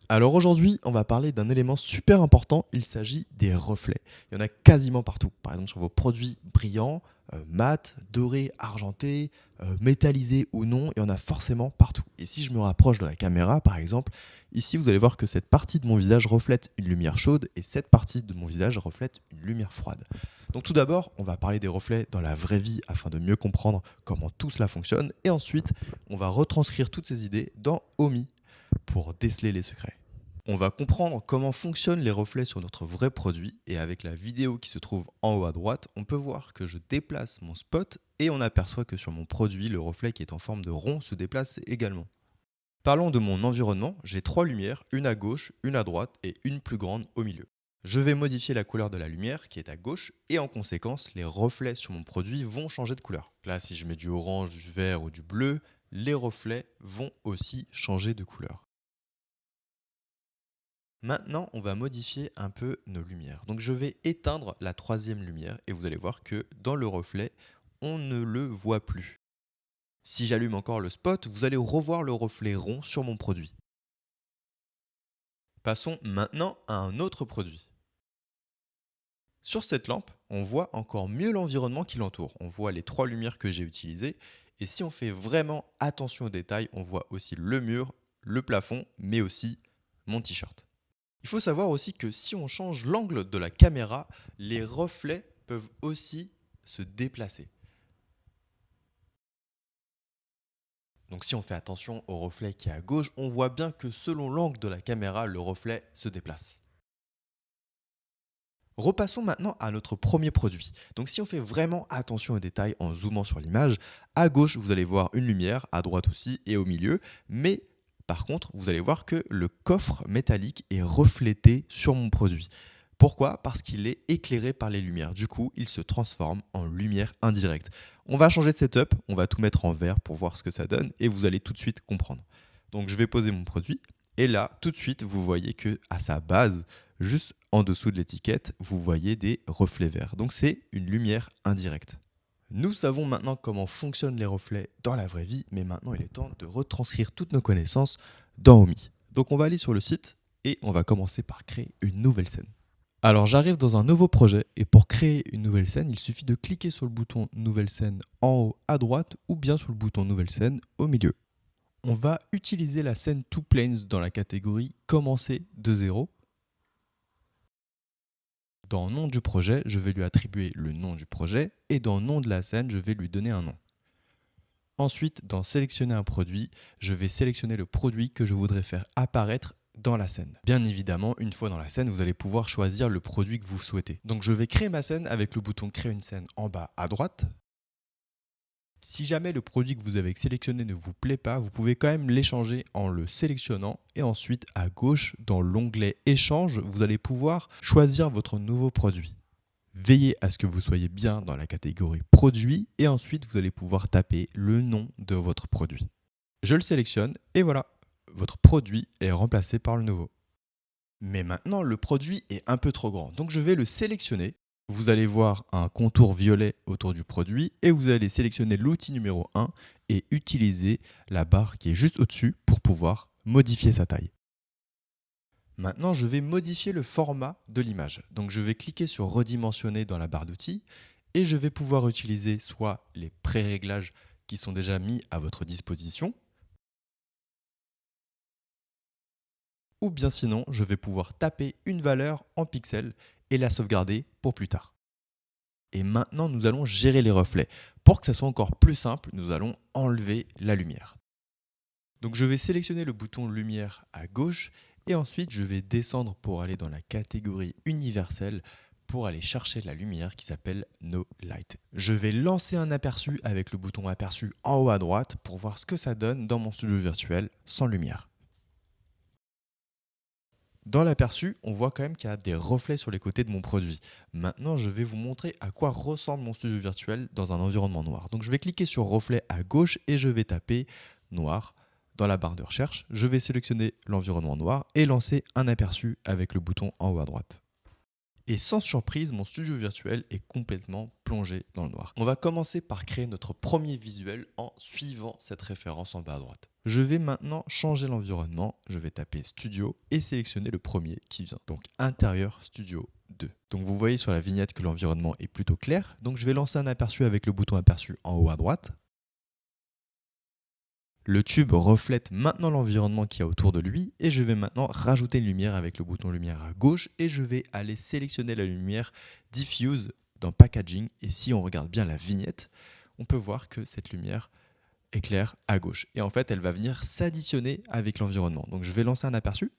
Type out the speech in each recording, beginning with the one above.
Alors aujourd'hui, on va parler d'un élément super important, il s'agit des reflets. Il y en a quasiment partout. Par exemple sur vos produits brillants, mat, dorés, argentés, métallisés ou non, il y en a forcément partout. Et si je me rapproche de la caméra, par exemple, ici vous allez voir que cette partie de mon visage reflète une lumière chaude et cette partie de mon visage reflète une lumière froide. Donc tout d'abord, on va parler des reflets dans la vraie vie afin de mieux comprendre comment tout cela fonctionne. Et ensuite, on va retranscrire toutes ces idées dans OMI pour déceler les secrets. On va comprendre comment fonctionnent les reflets sur notre vrai produit et avec la vidéo qui se trouve en haut à droite, on peut voir que je déplace mon spot et on aperçoit que sur mon produit, le reflet qui est en forme de rond se déplace également. Parlons de mon environnement, j'ai trois lumières, une à gauche, une à droite et une plus grande au milieu. Je vais modifier la couleur de la lumière qui est à gauche et en conséquence, les reflets sur mon produit vont changer de couleur. Là, si je mets du orange, du vert ou du bleu, les reflets vont aussi changer de couleur. Maintenant, on va modifier un peu nos lumières. Donc je vais éteindre la troisième lumière et vous allez voir que dans le reflet, on ne le voit plus. Si j'allume encore le spot, vous allez revoir le reflet rond sur mon produit. Passons maintenant à un autre produit. Sur cette lampe, on voit encore mieux l'environnement qui l'entoure. On voit les trois lumières que j'ai utilisées et si on fait vraiment attention aux détails, on voit aussi le mur, le plafond, mais aussi mon t-shirt. Il faut savoir aussi que si on change l'angle de la caméra, les reflets peuvent aussi se déplacer. Donc si on fait attention au reflet qui est à gauche, on voit bien que selon l'angle de la caméra, le reflet se déplace. Repassons maintenant à notre premier produit. Donc si on fait vraiment attention aux détails en zoomant sur l'image, à gauche vous allez voir une lumière, à droite aussi et au milieu, mais par contre vous allez voir que le coffre métallique est reflété sur mon produit. Pourquoi? Parce qu'il est éclairé par les lumières. Du coup, il se transforme en lumière indirecte. On va changer de setup, on va tout mettre en vert pour voir ce que ça donne et vous allez tout de suite comprendre. Donc je vais poser mon produit et là, tout de suite, vous voyez que à sa base, juste en dessous de l'étiquette, vous voyez des reflets verts. Donc c'est une lumière indirecte. Nous savons maintenant comment fonctionnent les reflets dans la vraie vie, mais maintenant il est temps de retranscrire toutes nos connaissances dans OMI. Donc on va aller sur le site et on va commencer par créer une nouvelle scène. Alors j'arrive dans un nouveau projet et pour créer une nouvelle scène, il suffit de cliquer sur le bouton Nouvelle scène en haut à droite ou bien sur le bouton Nouvelle scène au milieu. On va utiliser la scène ToPlanes dans la catégorie Commencer de zéro. Dans Nom du projet, je vais lui attribuer le nom du projet et dans Nom de la scène, je vais lui donner un nom. Ensuite, dans Sélectionner un produit, je vais sélectionner le produit que je voudrais faire apparaître dans la scène. Bien évidemment, une fois dans la scène, vous allez pouvoir choisir le produit que vous souhaitez. Donc je vais créer ma scène avec le bouton Créer une scène en bas à droite. Si jamais le produit que vous avez sélectionné ne vous plaît pas, vous pouvez quand même l'échanger en le sélectionnant et ensuite à gauche dans l'onglet Échange, vous allez pouvoir choisir votre nouveau produit. Veillez à ce que vous soyez bien dans la catégorie produit et ensuite vous allez pouvoir taper le nom de votre produit. Je le sélectionne et voilà, votre produit est remplacé par le nouveau. Mais maintenant, le produit est un peu trop grand, donc je vais le sélectionner. Vous allez voir un contour violet autour du produit et vous allez sélectionner l'outil numéro 1 et utiliser la barre qui est juste au-dessus pour pouvoir modifier sa taille. Maintenant, je vais modifier le format de l'image. Donc je vais cliquer sur redimensionner dans la barre d'outils et je vais pouvoir utiliser soit les pré-réglages qui sont déjà mis à votre disposition, ou bien sinon, je vais pouvoir taper une valeur en pixels et la sauvegarder pour plus tard. Et maintenant, nous allons gérer les reflets. Pour que ça soit encore plus simple, nous allons enlever la lumière. Donc je vais sélectionner le bouton lumière à gauche et ensuite je vais descendre pour aller dans la catégorie universelle pour aller chercher la lumière qui s'appelle No Light. Je vais lancer un aperçu avec le bouton aperçu en haut à droite pour voir ce que ça donne dans mon studio virtuel sans lumière. Dans l'aperçu, on voit quand même qu'il y a des reflets sur les côtés de mon produit. Maintenant, je vais vous montrer à quoi ressemble mon studio virtuel dans un environnement noir. Donc je vais cliquer sur reflet à gauche et je vais taper noir dans la barre de recherche. Je vais sélectionner l'environnement noir et lancer un aperçu avec le bouton en haut à droite. Et sans surprise, mon studio virtuel est complètement plongé dans le noir. On va commencer par créer notre premier visuel en suivant cette référence en bas à droite. Je vais maintenant changer l'environnement, je vais taper Studio et sélectionner le premier qui vient, donc Intérieur Studio 2. Donc vous voyez sur la vignette que l'environnement est plutôt clair, donc je vais lancer un aperçu avec le bouton aperçu en haut à droite. Le tube reflète maintenant l'environnement qu'il y a autour de lui et je vais maintenant rajouter une lumière avec le bouton lumière à gauche et je vais aller sélectionner la lumière Diffuse dans Packaging et si on regarde bien la vignette, on peut voir que cette lumière éclaire à gauche et en fait elle va venir s'additionner avec l'environnement. Donc je vais lancer un aperçu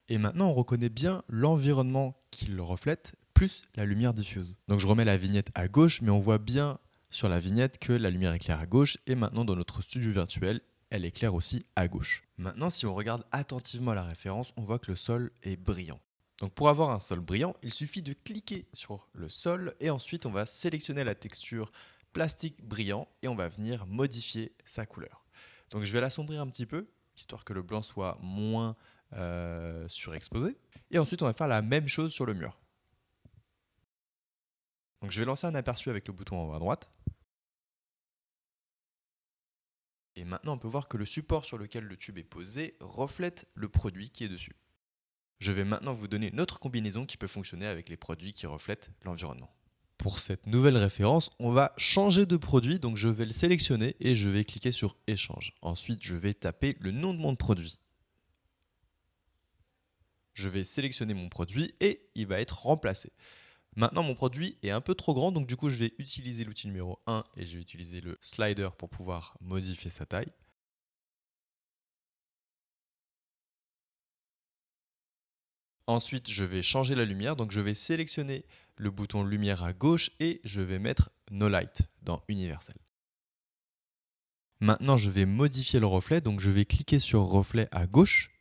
et maintenant on reconnaît bien l'environnement qui le reflète plus la lumière diffuse. Donc je remets la vignette à gauche mais on voit bien sur la vignette que la lumière éclaire à gauche et maintenant dans notre studio virtuel, elle éclaire aussi à gauche. Maintenant, si on regarde attentivement la référence, on voit que le sol est brillant. Donc pour avoir un sol brillant, il suffit de cliquer sur le sol et ensuite on va sélectionner la texture plastique brillant et on va venir modifier sa couleur. Donc je vais l'assombrir un petit peu, histoire que le blanc soit moins surexposé. Et ensuite on va faire la même chose sur le mur. Donc je vais lancer un aperçu avec le bouton en haut à droite. Et maintenant, on peut voir que le support sur lequel le tube est posé reflète le produit qui est dessus. Je vais maintenant vous donner une autre combinaison qui peut fonctionner avec les produits qui reflètent l'environnement. Pour cette nouvelle référence, on va changer de produit, donc je vais le sélectionner et je vais cliquer sur Échange. Ensuite, je vais taper le nom de mon produit. Je vais sélectionner mon produit et il va être remplacé. Maintenant, mon produit est un peu trop grand, donc du coup, je vais utiliser l'outil numéro 1 et je vais utiliser le slider pour pouvoir modifier sa taille. Ensuite, je vais changer la lumière, donc je vais sélectionner le bouton lumière à gauche et je vais mettre No Light dans Universel. Maintenant, je vais modifier le reflet, donc je vais cliquer sur Reflet à gauche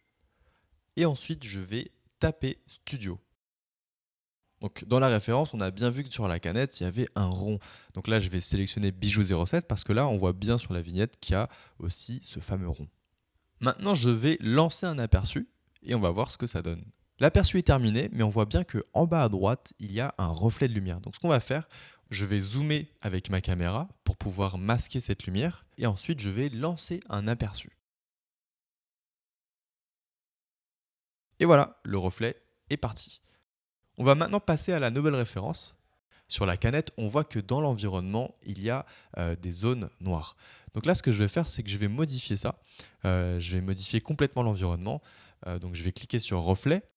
et ensuite je vais taper Studio. Donc dans la référence, on a bien vu que sur la canette, il y avait un rond. Donc là, je vais sélectionner Bijou 07 parce que là, on voit bien sur la vignette qu'il y a aussi ce fameux rond. Maintenant, je vais lancer un aperçu et on va voir ce que ça donne. L'aperçu est terminé, mais on voit bien qu'en bas à droite, il y a un reflet de lumière. Donc ce qu'on va faire, je vais zoomer avec ma caméra pour pouvoir masquer cette lumière et ensuite je vais lancer un aperçu. Et voilà, le reflet est parti. On va maintenant passer à la nouvelle référence. Sur la canette, on voit que dans l'environnement, il y a des zones noires. Donc là, ce que je vais faire, c'est que je vais modifier ça. Je vais modifier complètement l'environnement. Donc je vais cliquer sur Reflet.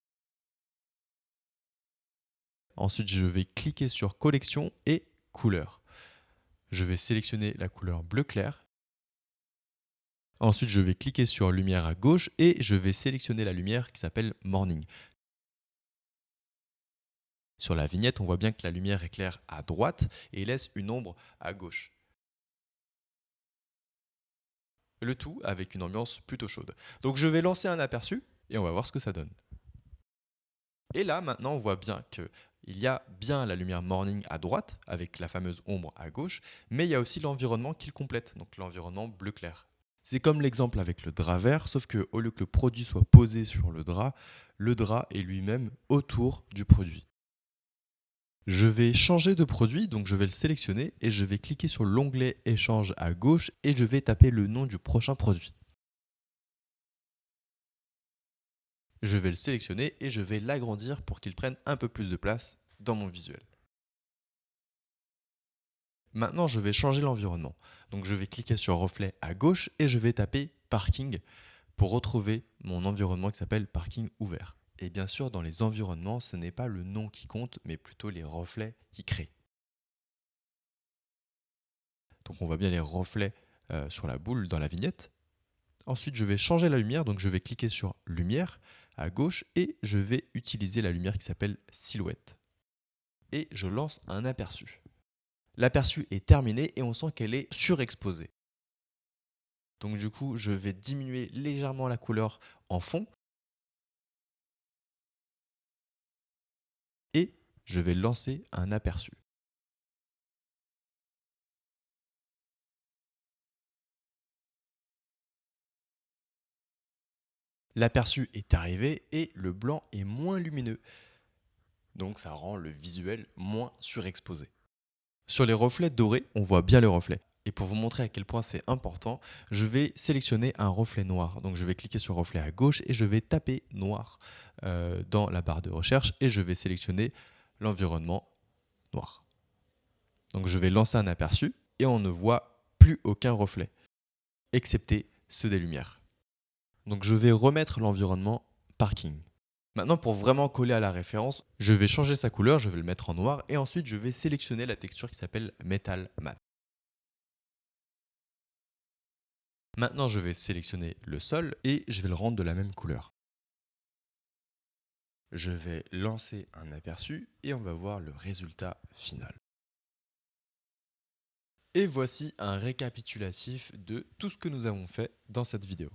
Ensuite, je vais cliquer sur Collection et Couleur. Je vais sélectionner la couleur bleu clair. Ensuite, je vais cliquer sur Lumière à gauche et je vais sélectionner la lumière qui s'appelle Morning. Sur la vignette, on voit bien que la lumière éclaire à droite et laisse une ombre à gauche. Le tout avec une ambiance plutôt chaude. Donc je vais lancer un aperçu et on va voir ce que ça donne. Et là, maintenant, on voit bien qu'il y a bien la lumière morning à droite, avec la fameuse ombre à gauche, mais il y a aussi l'environnement qui le complète, donc l'environnement bleu clair. C'est comme l'exemple avec le drap vert, sauf qu'au lieu que le produit soit posé sur le drap est lui-même autour du produit. Je vais changer de produit, donc je vais le sélectionner et je vais cliquer sur l'onglet Échange à gauche et je vais taper le nom du prochain produit. Je vais le sélectionner et je vais l'agrandir pour qu'il prenne un peu plus de place dans mon visuel. Maintenant, je vais changer l'environnement. Donc je vais cliquer sur Reflet à gauche et je vais taper Parking pour retrouver mon environnement qui s'appelle Parking ouvert. Et bien sûr, dans les environnements, ce n'est pas le nom qui compte, mais plutôt les reflets qui créent. Donc on voit bien les reflets sur la boule dans la vignette. Ensuite, je vais changer la lumière, donc je vais cliquer sur Lumière à gauche et je vais utiliser la lumière qui s'appelle Silhouette. Et je lance un aperçu. L'aperçu est terminé et on sent qu'elle est surexposée. Donc du coup, je vais diminuer légèrement la couleur en fond et je vais lancer un aperçu. L'aperçu est arrivé et le blanc est moins lumineux. Donc ça rend le visuel moins surexposé. Sur les reflets dorés, on voit bien les reflets. Et pour vous montrer à quel point c'est important, je vais sélectionner un reflet noir. Donc je vais cliquer sur reflet à gauche et je vais taper noir dans la barre de recherche et je vais sélectionner l'environnement noir. Donc je vais lancer un aperçu et on ne voit plus aucun reflet, excepté ceux des lumières. Donc je vais remettre l'environnement parking. Maintenant, pour vraiment coller à la référence, je vais changer sa couleur, je vais le mettre en noir et ensuite je vais sélectionner la texture qui s'appelle Metal Matte. Maintenant, je vais sélectionner le sol et je vais le rendre de la même couleur. Je vais lancer un aperçu et on va voir le résultat final. Et voici un récapitulatif de tout ce que nous avons fait dans cette vidéo.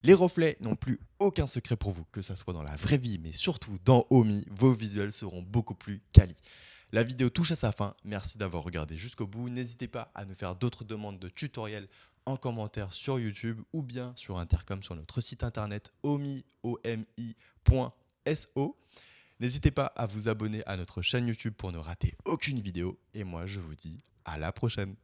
Les reflets n'ont plus aucun secret pour vous, que ce soit dans la vraie vie, mais surtout dans Omi, vos visuels seront beaucoup plus quali. La vidéo touche à sa fin, merci d'avoir regardé jusqu'au bout. N'hésitez pas à nous faire d'autres demandes de tutoriels en commentaire sur YouTube ou bien sur Intercom sur notre site internet omi.so. N'hésitez pas à vous abonner à notre chaîne YouTube pour ne rater aucune vidéo. Et moi, je vous dis à la prochaine.